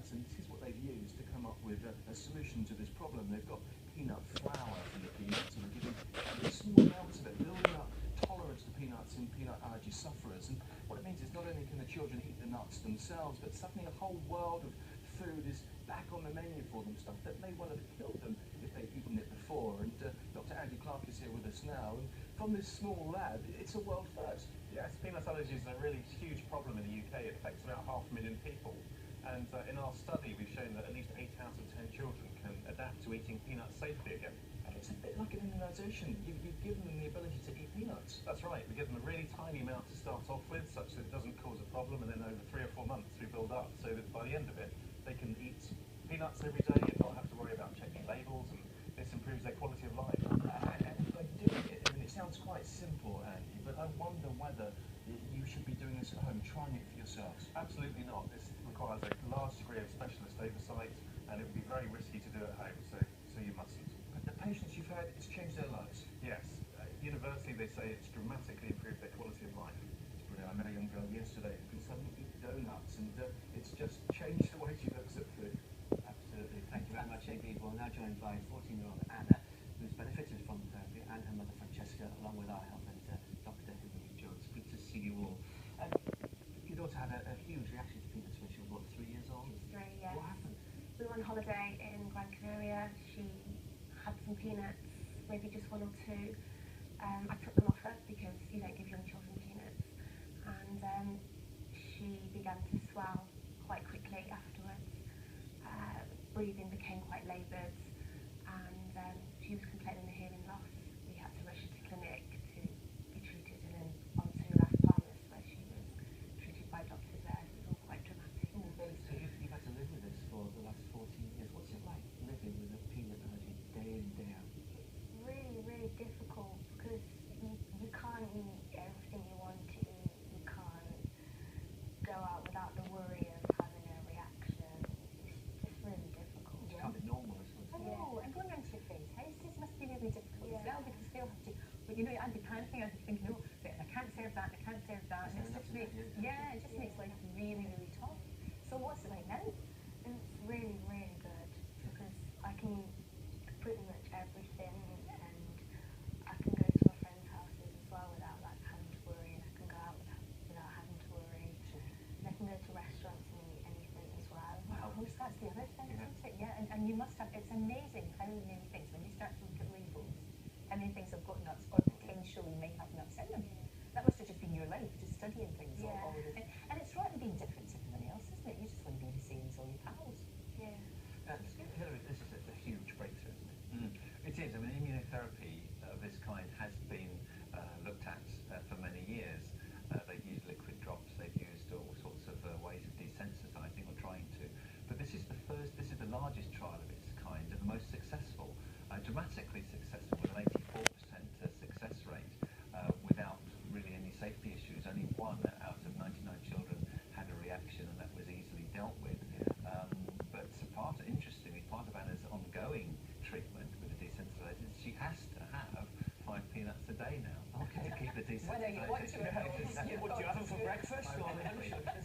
peanuts, and this is what they've used to come up with a solution to this problem. They've got peanut flour for the peanuts, and they're giving small amounts of it, building up tolerance to peanuts in peanut allergy sufferers. And what it means is not only can the children eat the nuts themselves, but suddenly a whole world of food is back on the menu for them, stuff that may well have killed them if they'd eaten it before. And Dr. Andy Clark is here with us now, and from this small lab, it's a world first. Yes, peanut allergies are a really huge problem in the UK. It affects about 500,000 people. And in our study, we've shown that at least 8 out of 10 children can adapt to eating peanuts safely again. It's a bit like an immunisation. You've given them the ability to eat peanuts. That's right. We give them a really tiny amount to start off with, such that it doesn't cause a problem, and then over 3 or 4 months we build up, so that by the end of it, they can eat peanuts every day and not have to worry about checking labels, and this improves their quality of life. And by doing it, I mean, it sounds quite simple, Andy, but I wonder whether you should be doing this at home, trying it for yourselves. Absolutely not. This requires a large degree of specialist oversight, and it would be very risky to do at home, so you mustn't. But the patients you've had, it's changed their lives. Yes. Universally, they say it's dramatically improved their quality of life. It's brilliant. I met a young girl yesterday who can suddenly eat donuts, and it's just changed the way she looks at food. Absolutely. Thank you very much indeed. We're now joined by 14-year-old Anna, who's benefited from the therapy, and her mother Francesca, along with our health editor, Dr. Henry Jones. Good to see you all. Your daughter had a huge reaction to peanuts when she was, what, 3 years old? She was 3, yes. What happened? We were on holiday in Gran Canaria. She had some peanuts, maybe just 1 or 2. I took them off her because you don't give young children peanuts. And she began to swell quite quickly afterwards. Breathing became quite laboured, and she was complaining of hearing loss. We had to rush her to clinic to be treated, and then on to Las Palmas, where she was treated by doctors there. It was all quite dramatic. So you've had to live with this for the last 14 years. What's it like living with a peanut allergy day in, day out? It's really, really difficult because you can't eat everything you want to eat. You can't go out without the worry of having a reaction. It's just really difficult. It's kind of normal, isn't it? I know, and going around to your friend's house, this must be really difficult as well, because they'll have to, but you know, I'd be panicking, I'd be thinking, oh, I can't serve that, I can't serve that, and it just makes, it just makes life really, really tough. So what's it like now? And it's really, really good because I can eat pretty much everything, and I can go to my friends' houses as well without having to worry, and I can go out without having to worry, and I can go to restaurants and eat anything as well. Wow, that's the other thing, isn't it? Yeah, and you must have, it's amazing how many things, when you start to look at labels, how many things have got nuts or potentially may have nuts in them. That must have just been your life, just studying things all the time. And it's right being different to everybody else, isn't it? You just want to be the same as all your pals. Yeah. Hilary, this is a huge breakthrough, isn't it? It is. I mean, immunotherapy of this kind has been looked at for many years. They've used liquid drops, they've used all sorts of ways of desensitizing or trying to. But this is the largest trial of its kind and the most successful, dramatically successful, with an 84% success rate without really any safety issues. Only 1 out of 99 children had a reaction, and that was easily dealt with. But interestingly, part of Anna's ongoing treatment with the desensitizers, she has to have 5 peanuts a day now to keep the desensitization. Whether you want to or not. What do you have them for breakfast?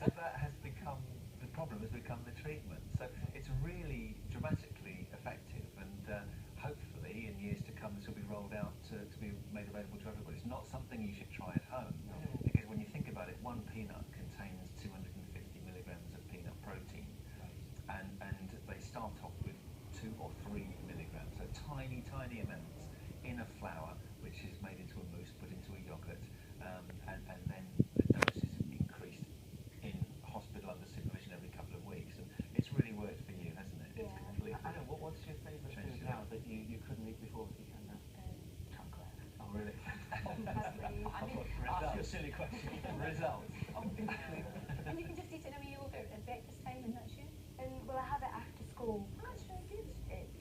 So that has become, the problem has become the treatment. So it's really dramatically effective, and hopefully in years to come this will be rolled out to be made available to everybody. It's not something you should try at home, because when you think about it, 1 peanut contains 250 milligrams of peanut protein, and they start off with 2 or 3 milligrams, so tiny amounts in a flour which is made into a mousse, put into a yogurt, and then the dose is increased in hospital under supervision every couple of weeks, and it's really worked for you, hasn't it? Yeah. It's completely. Anna, what's your favourite food now that you couldn't eat before that you can now? Chocolate. Oh, really? Ask your silly question. Result. And you can just eat it in a yogurt at breakfast time, and that's you? Well, I have it after school. Oh, that's really good. It's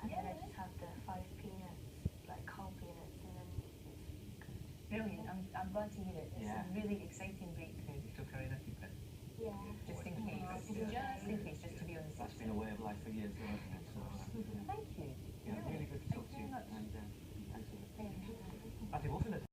and then I just have the 5 peanuts, like whole peanuts, and then it's good. Brilliant, I'm glad to hear it. It's a really exciting breakthrough. You took her in EpiPen. Yeah. Just in case, just to be on the safe That's been a way of life for years, hasn't it?